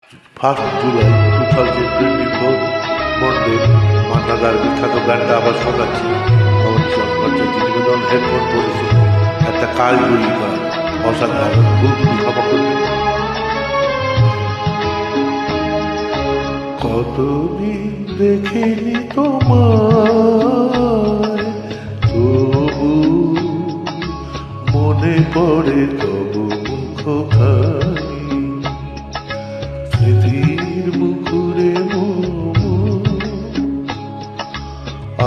1 July 2024 Monday মান্নাদার বিখ্যাত গানটা আবার শোনাচ্ছি। নিবেদন হেডফোন পড়েছে, একটা কালজয়ী গান, অসাধারণ। তুমি ক্ষমা করবে। কতদিন দেখিনি তোমায়, তবু মনে পড়ে তবু মুখখানি, স্মৃতির মুখুরে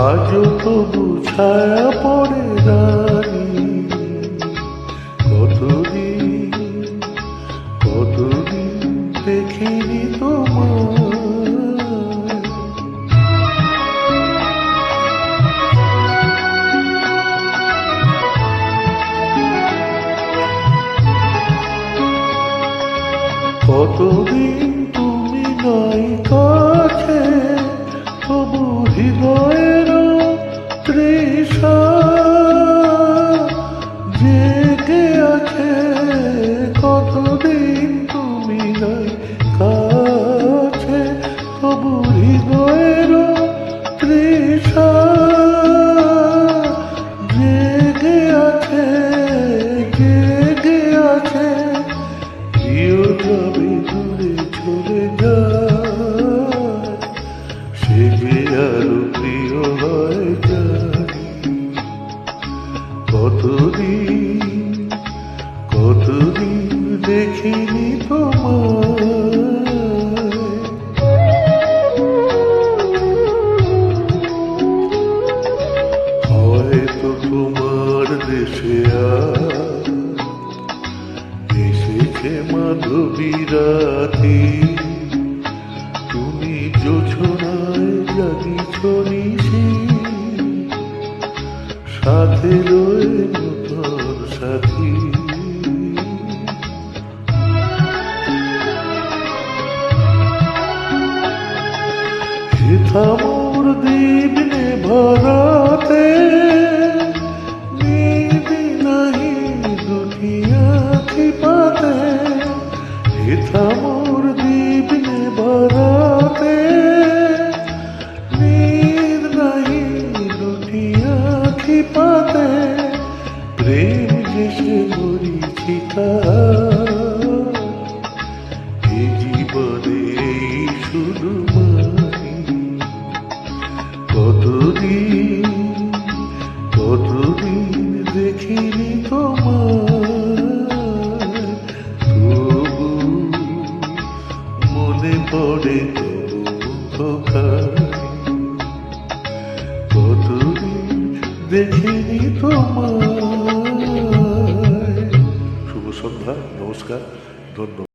আজও তবু ছায়া পড়ে রানী। কতদিন দেখিনি তোমায়। কতদিন তুমি নাই কাছে, তবু হৃদয়ের তৃষা জেগে আছে। কতদিন তুমি নাই কাছে, তবু হৃদয়ের তৃষা জেগে আছে, জেগে আছে। প্রিয় যাবে দূরে চলে যায়, সে যে আরো প্রিয় হয় জানি। কতদিন দেখিনি তোমায়। হয়তো তোমার দেশে এসেছে মাধবী রাতি, তুমি জোছনায় জাগিছ নিশি, সাথে রয়ে নতুন সাথী। হেথা মোর দিবনে ভরাতে, নিদি নাহি দুটি আঁখি পাতে। হেথা মোর দিবনে ভরাতে, নিদ নাহি দুটি আঁখি পাতে। প্রেম যে সে মরিচিকা, এ জীবনে এই শুধু মানি। কতদিন দেখিনি তোমায়, তবু মনে পড়ে তবু মুখখানি। কতদিন দেখিনি তোমায়। শুভ সন্ধ্যা, নমস্কার, ধন্যবাদ।